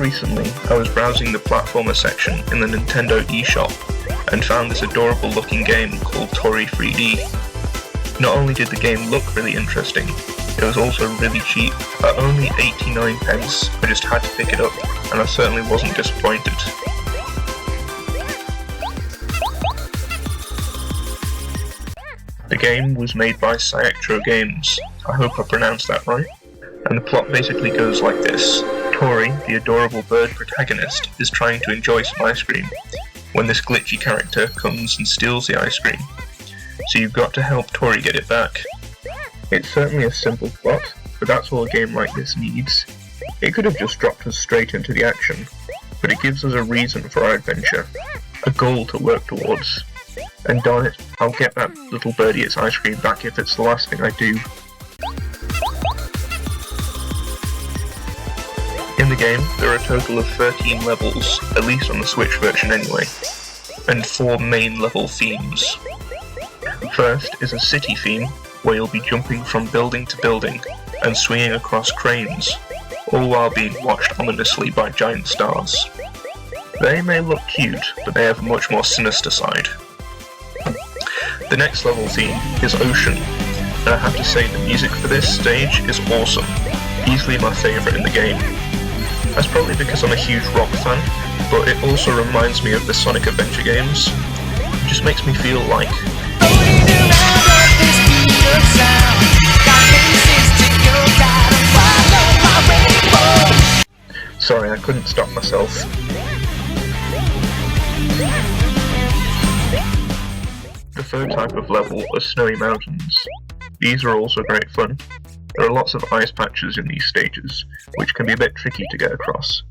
Recently, I was browsing the platformer section in the Nintendo eShop and found this adorable looking game called Toree 3D. Not only did the game look really interesting, it was also really cheap. At only 89 pence, I just had to pick it up, and I certainly wasn't disappointed. The game was made by Cyaktro Games. I hope I pronounced that right. And the plot basically goes like this. Toree, the adorable bird protagonist, is trying to enjoy some ice cream when this glitchy character comes and steals the ice cream. So you've got to help Toree get it back. It's certainly a simple plot, but that's all a game like this needs. It could have just dropped us straight into the action, but it gives us a reason for our adventure, a goal to work towards. And darn it, I'll get that little birdie its ice cream back if it's the last thing I do. In the game, there are a total of 13 levels, at least on the Switch version anyway, and 4 main level themes. First is a city theme, where you'll be jumping from building to building and swinging across cranes, all while being watched ominously by giant stars. They may look cute, but they have a much more sinister side. The next level theme is Ocean, and I have to say the music for this stage is awesome, easily my favourite in the game. That's probably because I'm a huge rock fan, but it also reminds me of the Sonic Adventure games. It just makes me feel like... Sorry, I couldn't stop myself. The third type of level are snowy mountains. These are also great fun. There are lots of ice patches in these stages, which can be a bit tricky to get across,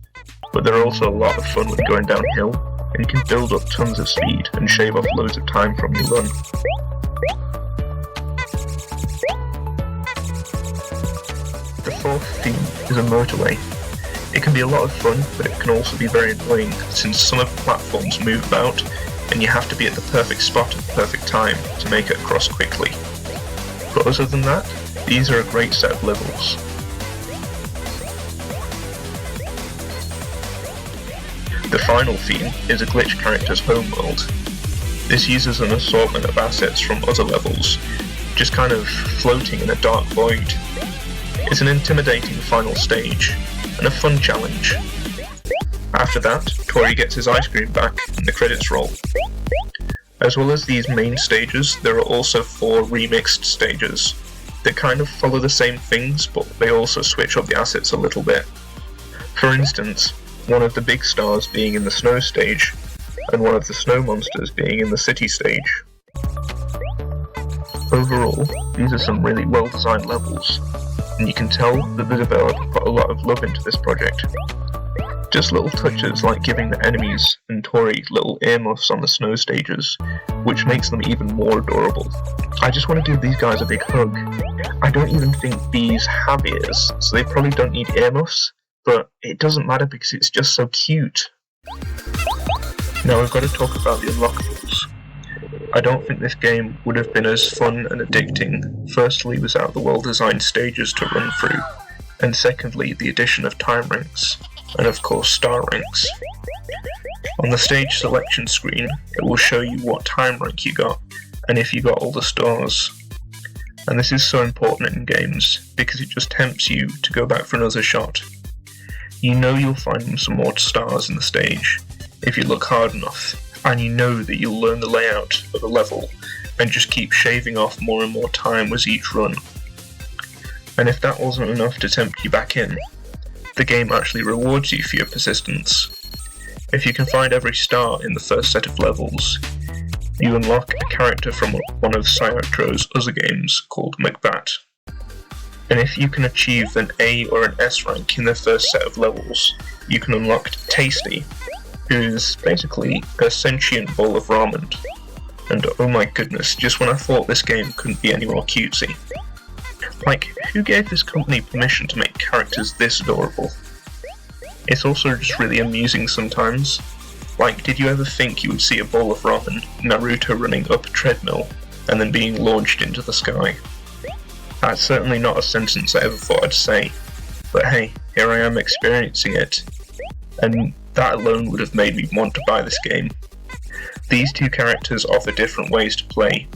but they're also a lot of fun when going downhill, and you can build up tons of speed and shave off loads of time from your run. The fourth theme is a motorway. It can be a lot of fun, but it can also be very annoying since some of the platforms move about, and you have to be at the perfect spot at the perfect time to make it across quickly. But other than that, these are a great set of levels. The final theme is a glitch character's homeworld. This uses an assortment of assets from other levels, just kind of floating in a dark void. It's an intimidating final stage, and a fun challenge. After that, Toree gets his ice cream back, and the credits roll. As well as these main stages, there are also 4 remixed stages that kind of follow the same things, but they also switch up the assets a little bit. For instance, one of the big stars being in the snow stage, and one of the snow monsters being in the city stage. Overall, these are some really well designed levels, and you can tell that the developer put a lot of love into this project. Just little touches like giving the enemies and Toree little earmuffs on the snow stages, which makes them even more adorable. I just want to give these guys a big hug. I don't even think bees have ears, so they probably don't need earmuffs, but it doesn't matter because it's just so cute. Now I've got to talk about the unlockables. I don't think this game would have been as fun and addicting, firstly without the well-designed stages to run through, and secondly the addition of time ranks, and of course star ranks. On the stage selection screen, it will show you what time rank you got, and if you got all the stars. And this is so important in games, because it just tempts you to go back for another shot. You know you'll find some more stars in the stage, if you look hard enough, and you know that you'll learn the layout of the level, and just keep shaving off more and more time with each run. And if that wasn't enough to tempt you back in, the game actually rewards you for your persistence. If you can find every star in the first set of levels, you unlock a character from one of Cyaktro's other games called Macbeth. And if you can achieve an A or an S rank in the first set of levels, you can unlock Tasty, who is basically a sentient bowl of ramen. And oh my goodness, just when I thought this game couldn't be any more cutesy. Like, who gave this company permission to make characters this adorable? It's also just really amusing sometimes. Like, did you ever think you would see a bowl of ramen, Naruto running up a treadmill, and then being launched into the sky? That's certainly not a sentence I ever thought I'd say, but hey, here I am experiencing it. and that alone would have made me want to buy this game. These two characters offer different ways to play,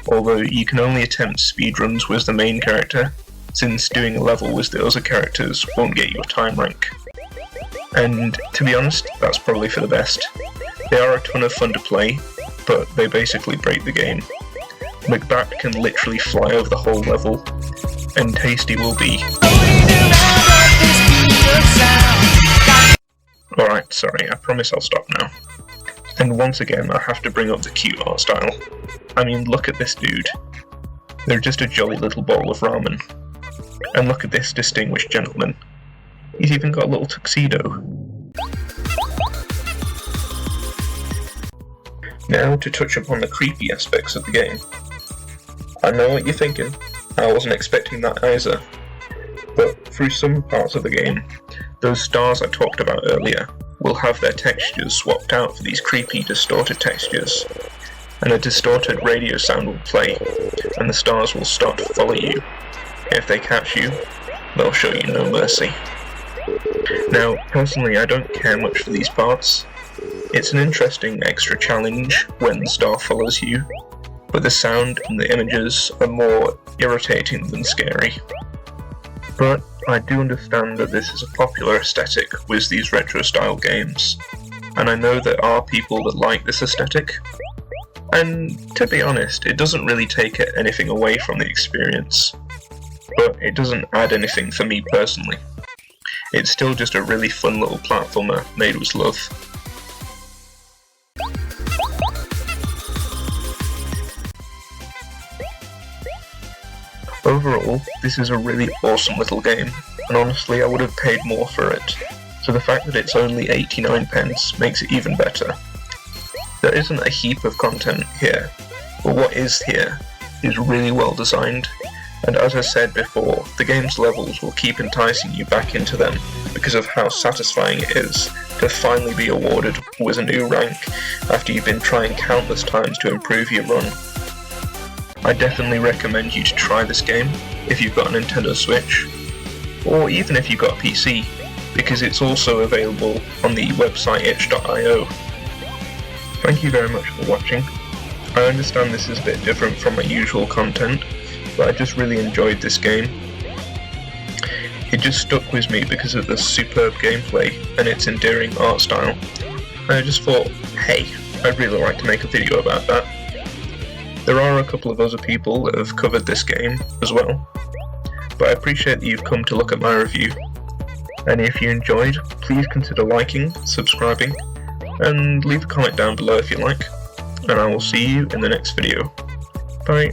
although you can only attempt speedruns with the main character, since doing a level with the other characters won't get you a time rank. And to be honest, that's probably for the best. They are a ton of fun to play, but they basically break the game. McBat can literally fly over the whole level, and Tasty will be... Alright, sorry, I promise I'll stop now. And once again, I have to bring up the cute art style. I mean, look at this dude. They're just a jolly little bowl of ramen. And look at this distinguished gentleman. He's even got a little tuxedo. Now to touch upon the creepy aspects of the game. I know what you're thinking, I wasn't expecting that either. But through some parts of the game, those stars I talked about earlier will have their textures swapped out for these creepy, distorted textures. And a distorted radio sound will play, and the stars will start to follow you. If they catch you, they'll show you no mercy. Now, personally, I don't care much for these parts. It's an interesting extra challenge when the star follows you, but the sound and the images are more irritating than scary. But I do understand that this is a popular aesthetic with these retro-style games, and I know there are people that like this aesthetic, and to be honest, it doesn't really take anything away from the experience, but it doesn't add anything for me personally. It's still just a really fun little platformer made with love. Overall, this is a really awesome little game, and honestly I would have paid more for it, so the fact that it's only 89p makes it even better. There isn't a heap of content here, but what is here is really well designed, and as I said before, the game's levels will keep enticing you back into them because of how satisfying it is to finally be awarded with a new rank after you've been trying countless times to improve your run. I definitely recommend you to try this game if you've got a Nintendo Switch, or even if you've got a PC, because it's also available on the website itch.io. Thank you very much for watching. I understand this is a bit different from my usual content, but I just really enjoyed this game. It just stuck with me because of the superb gameplay and its endearing art style, and I just thought, hey, I'd really like to make a video about that. There are a couple of other people that have covered this game as well, but I appreciate that you've come to look at my review, and if you enjoyed, please consider liking, subscribing, and leave a comment down below if you like, and I will see you in the next video. Bye.